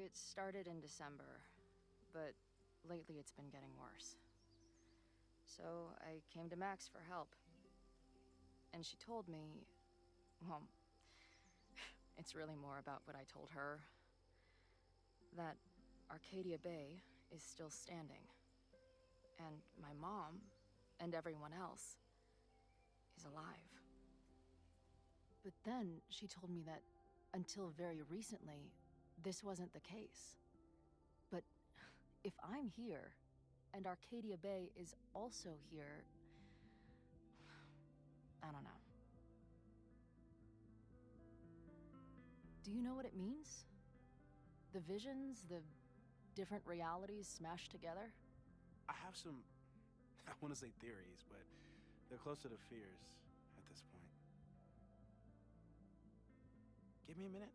It started in December, but lately it's been getting worse. So I came to Max for help. And she told me, well, it's really more about what I told her, that Arcadia Bay is still standing. And my mom, and everyone else, is alive. But then she told me that until very recently, this wasn't the case. But if I'm here, and Arcadia Bay is also here, I don't know. Do you know what it means? The visions, the different realities smashed together? I have some, I want to say theories, but they're closer to fears at this point. Give me a minute.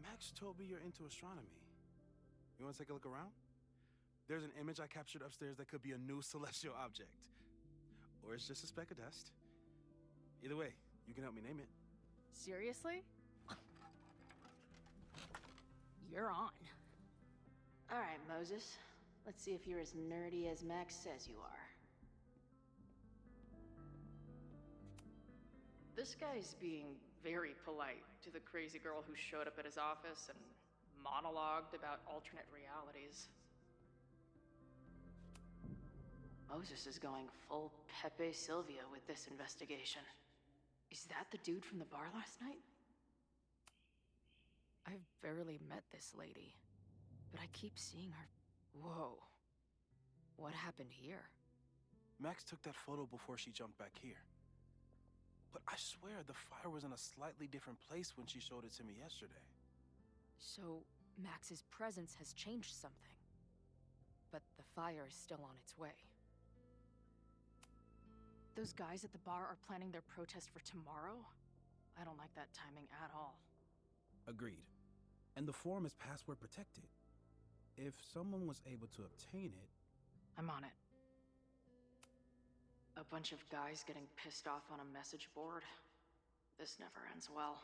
Max told me you're into astronomy. You want to take a look around? There's an image I captured upstairs that could be a new celestial object. Or it's just a speck of dust. Either way, you can help me name it. Seriously? You're on. All right, Moses. Let's see if you're as nerdy as Max says you are. This guy's being very polite to the crazy girl who showed up at his office and monologued about alternate realities. Moses is going full Pepe Silvia with this investigation. Is that the dude from the bar last night? I've barely met this lady, but I keep seeing her. Whoa. What happened here? Max took that photo before she jumped back here. But I swear the fire was in a slightly different place when she showed it to me yesterday. So, Max's presence has changed something. But the fire is still on its way. Those guys at the bar are planning their protest for tomorrow? I don't like that timing at all. Agreed. And the forum is password protected. If someone was able to obtain it... I'm on it. A bunch of guys getting pissed off on a message board. This never ends well.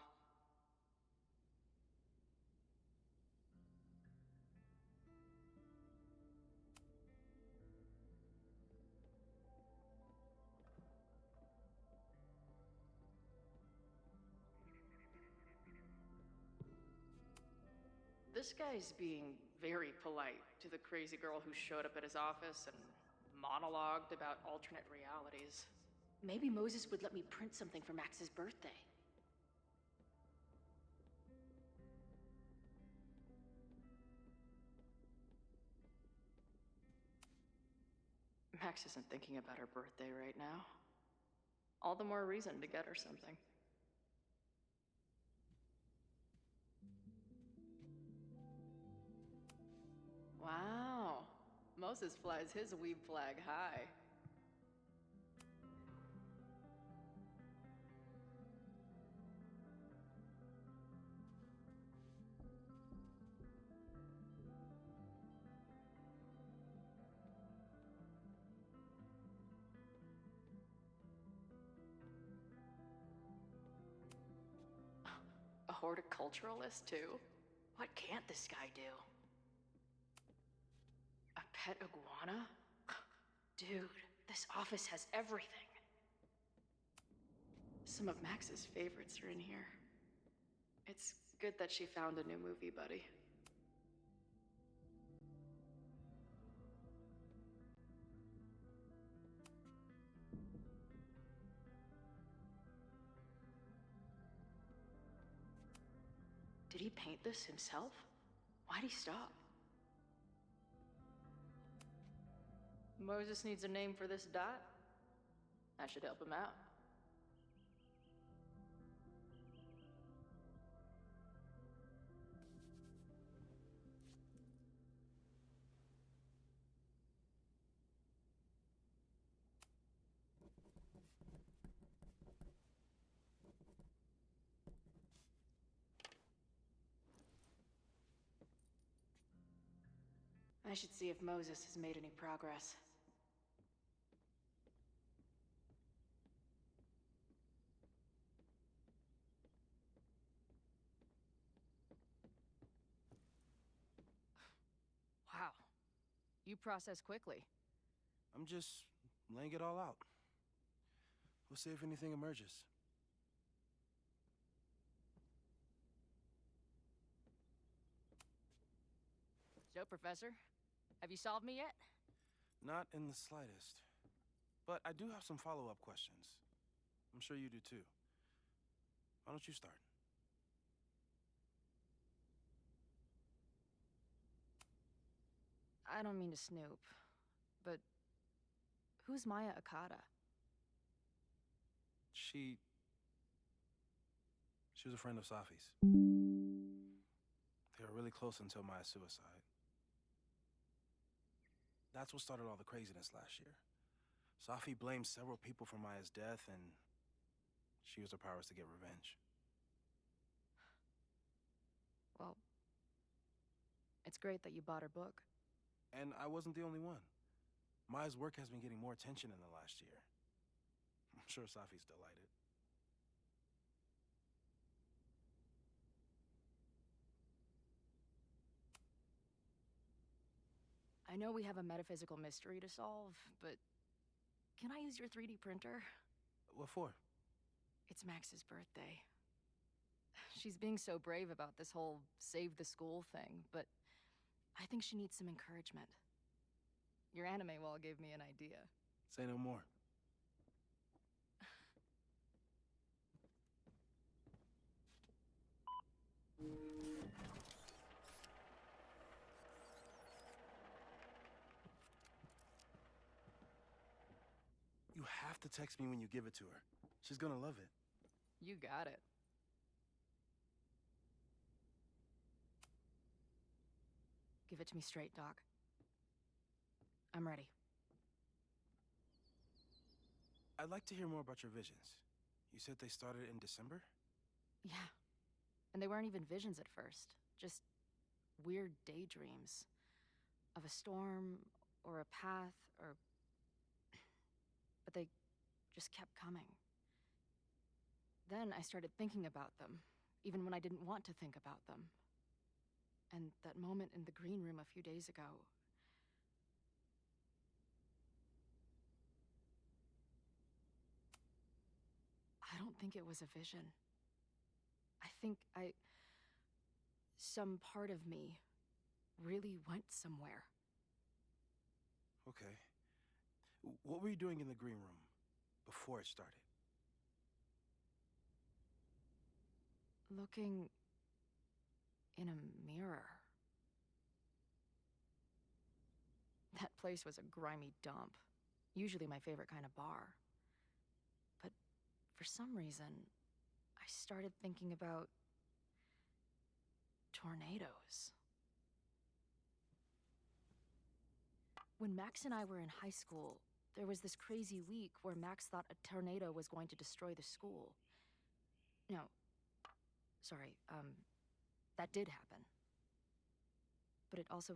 This guy's being very polite to the crazy girl who showed up at his office and monologued about alternate realities. Maybe Moses would let me print something for Max's birthday. Max isn't thinking about her birthday right now. All the more reason to get her something. Wow. Moses flies his weeb flag high. A horticulturalist, too? What can't this guy do? A pet iguana? Dude, this office has everything. Some of Max's favorites are in here. It's good that she found a new movie buddy. Did he paint this himself? Why'd he stop? Moses needs a name for this dot. I should help him out. I should see if Moses has made any progress. You process quickly. I'm just laying it all out. We'll see if anything emerges. So, Professor, have you solved me yet? Not in the slightest. But I do have some follow-up questions. I'm sure you do too. Why don't you start? I don't mean to snoop, but who's Maya Akata? She was a friend of Safi's. They were really close until Maya's suicide. That's what started all the craziness last year. Safi blamed several people for Maya's death, and she used her powers to get revenge. Well, it's great that you bought her book. And I wasn't the only one. Maya's work has been getting more attention in the last year. I'm sure Safi's delighted. I know we have a metaphysical mystery to solve, but can I use your 3D printer? What for? It's Max's birthday. She's being so brave about this whole save the school thing, but I think she needs some encouragement. Your anime wall gave me an idea. Say no more. You have to text me when you give it to her. She's gonna love it. You got it. Give it to me straight, Doc. I'm ready. I'd like to hear more about your visions. You said they started in December? Yeah. And they weren't even visions at first. Just weird daydreams. Of a storm, or a path, or... But they just kept coming. Then I started thinking about them, even when I didn't want to think about them. And that moment in the green room a few days ago... I don't think it was a vision. I think some part of me really went somewhere. Okay. What were you doing in the green room before it started? Looking in a mirror. That place was a grimy dump. Usually my favorite kind of bar. But for some reason, I started thinking about tornadoes. When Max and I were in high school, there was this crazy week where Max thought a tornado was going to destroy the school. No, sorry, that did happen. But it also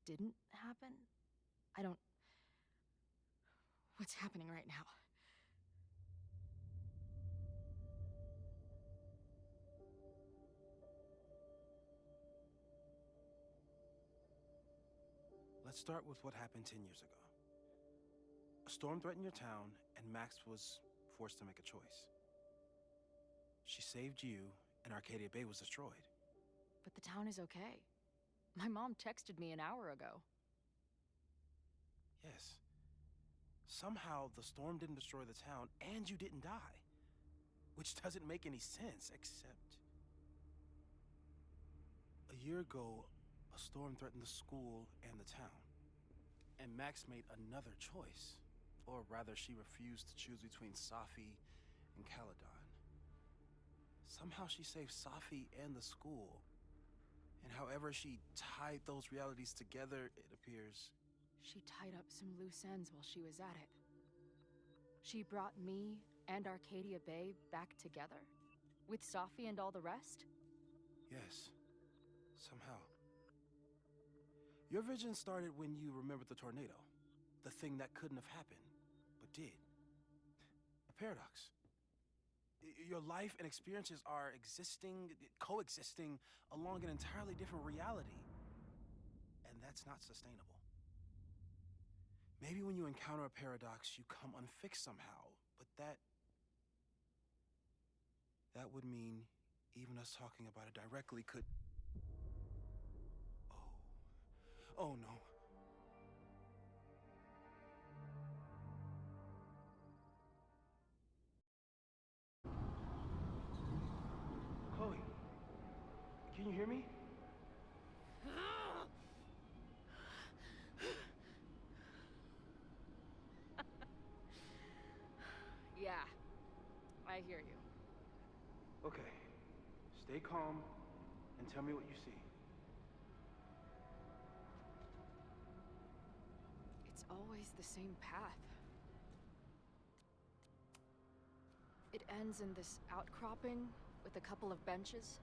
didn't happen? I don't... What's happening right now? Let's start with what happened 10 years ago. A storm threatened your town, and Max was forced to make a choice. She saved you, and Arcadia Bay was destroyed. But the town is okay. My mom texted me an hour ago. Yes. Somehow, the storm didn't destroy the town, and you didn't die. Which doesn't make any sense, except... A year ago, a storm threatened the school and the town. And Max made another choice. Or rather, she refused to choose between Safi and Caledon. Somehow she saved Safi and the school. And however she tied those realities together, it appears... She tied up some loose ends while she was at it. She brought me and Arcadia Bay back together? With Safi and all the rest? Yes. Somehow. Your vision started when you remembered the tornado. The thing that couldn't have happened, but did. A paradox. Your life and experiences are coexisting along an entirely different reality. And that's not sustainable. Maybe when you encounter a paradox, you come unfixed somehow, but that would mean even us talking about it directly could... Oh no. Chloe, can you hear me? Yeah, I hear you. Okay. Stay calm and tell me what you see. It's always the same path. It ends in this outcropping with a couple of benches,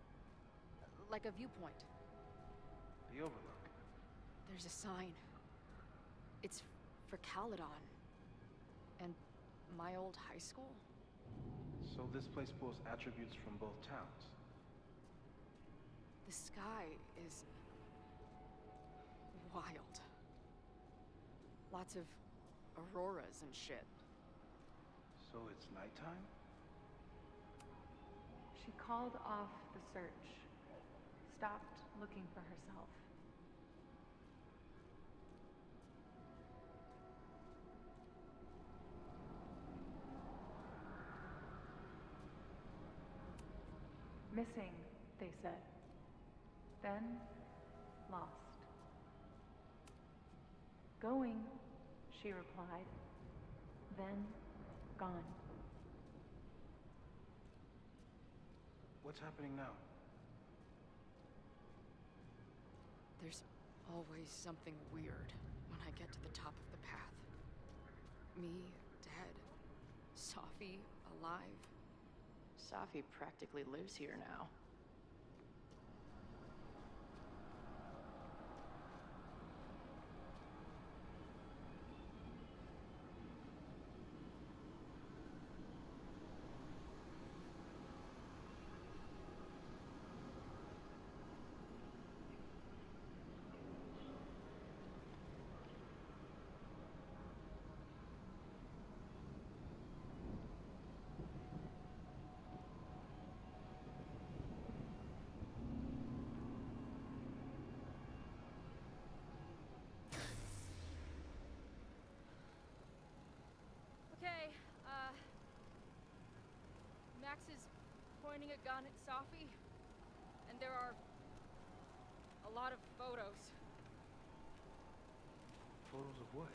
like a viewpoint. The Overlook. There's a sign. It's for Caledon. And my old high school? So this place pulls attributes from both towns. The sky is wild. Lots of auroras and shit. So it's nighttime? She called off the search, stopped looking for herself. Missing, they said. Then lost. Going, she replied. Then gone. What's happening now? There's always something weird when I get to the top of the path. Me, dead. Safi, alive. Safi practically lives here now. Okay, Max is pointing a gun at Safi, and there are a lot of photos. Photos of what?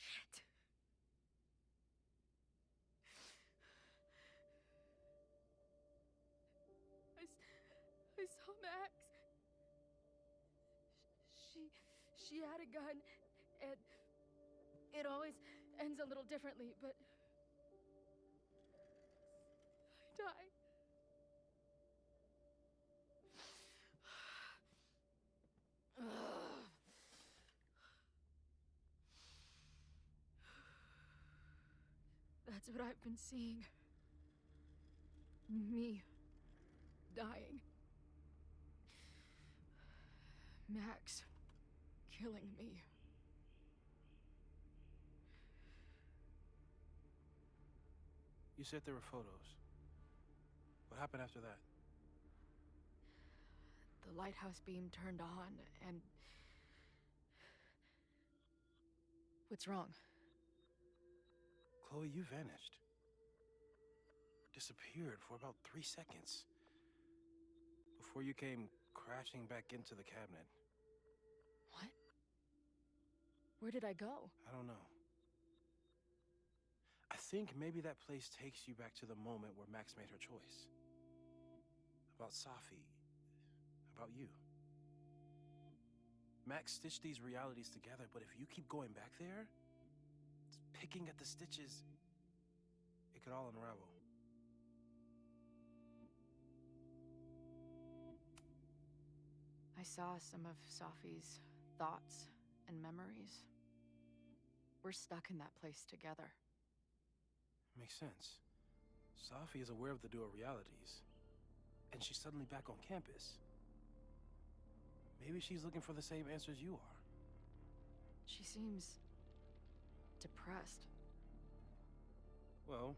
Shit. I saw Max. She had a gun, and it always ends a little differently, but I die. That's what I've been seeing. Me dying. Max killing me. You said there were photos. What happened after that? The lighthouse beam turned on, and... What's wrong? Chloe, you vanished. Disappeared for about 3 seconds. Before you came crashing back into the cabinet. What? Where did I go? I don't know. I think maybe that place takes you back to the moment where Max made her choice. about Safi, about you. Max stitched these realities together, but if you keep going back there, picking at the stitches, it could all unravel. I saw some of Safi's thoughts and memories. We're stuck in that place together. Makes sense. Safi is aware of the dual realities, and she's suddenly back on campus. Maybe she's looking for the same answers you are. She seems depressed. Well,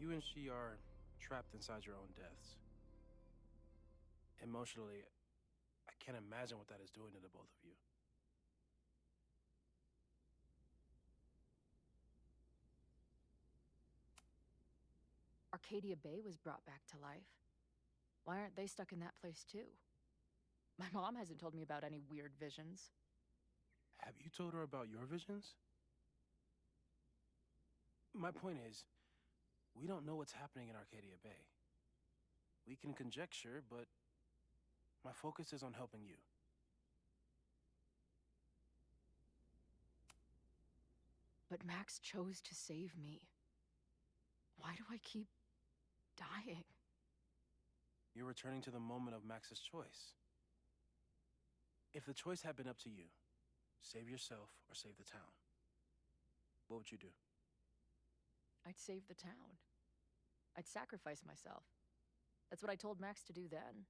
you and she are trapped inside your own deaths. Emotionally, I can't imagine what that is doing to the both of you. Arcadia Bay was brought back to life. Why aren't they stuck in that place too? My mom hasn't told me about any weird visions. Have you told her about your visions? My point is, we don't know what's happening in Arcadia Bay. We can conjecture, but my focus is on helping you. But Max chose to save me. Why do I keep dying? You're returning to the moment of Max's choice. If the choice had been up to you, save yourself or save the town, what would you do? I'd save the town. I'd sacrifice myself. That's what I told Max to do then.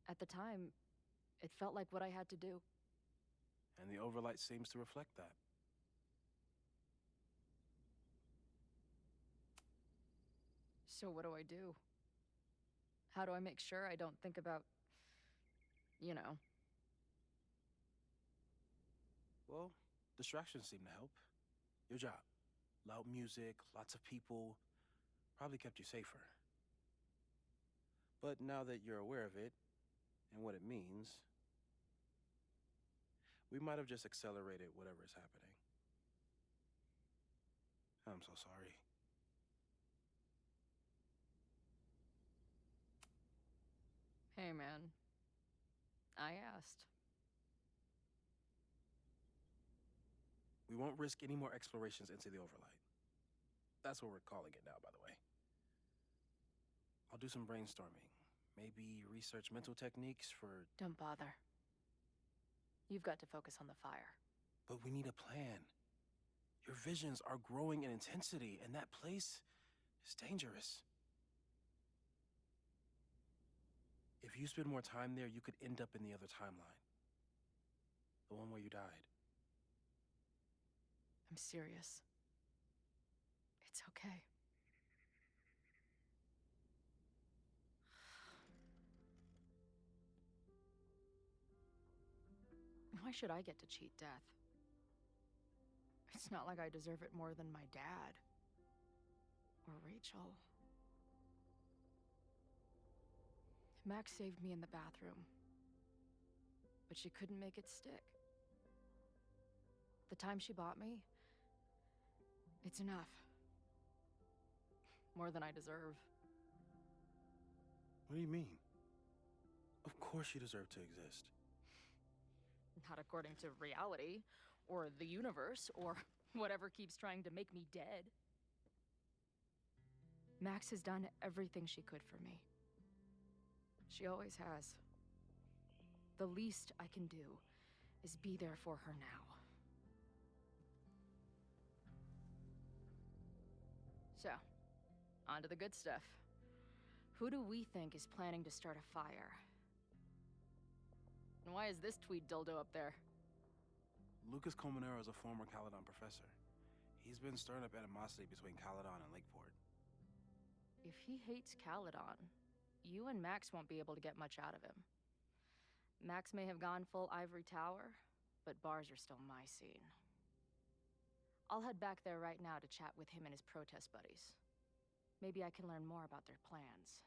At the time, it felt like what I had to do. And the Overlight seems to reflect that. So what do I do? How do I make sure I don't think about, you know? Well, distractions seem to help. Your job. Loud music, lots of people, probably kept you safer. But now that you're aware of it, and what it means, we might have just accelerated whatever is happening. I'm so sorry. Hey, man. I asked. We won't risk any more explorations into the Overlight. That's what we're calling it now, by the way. I'll do some brainstorming. Maybe research mental techniques for... Don't bother. You've got to focus on the fire. But we need a plan. Your visions are growing in intensity, and that place is dangerous. If you spend more time there, you could end up in the other timeline. The one where you died. I'm serious. It's okay. Why should I get to cheat death? It's not like I deserve it more than my dad. Or Rachel. Max saved me in the bathroom. But she couldn't make it stick. The time she bought me, it's enough. More than I deserve. What do you mean? Of course you deserve to exist. Not according to reality, or the universe, or whatever keeps trying to make me dead. Max has done everything she could for me. She always has. The least I can do is be there for her now. So, on to the good stuff. Who do we think is planning to start a fire? And why is this tweed dildo up there? Lucas Colmenero is a former Caledon professor. He's been stirring up animosity between Caledon and Lakeport. If he hates Caledon, you and Max won't be able to get much out of him. Max may have gone full Ivory Tower, but bars are still my scene. I'll head back there right now to chat with him and his protest buddies. Maybe I can learn more about their plans.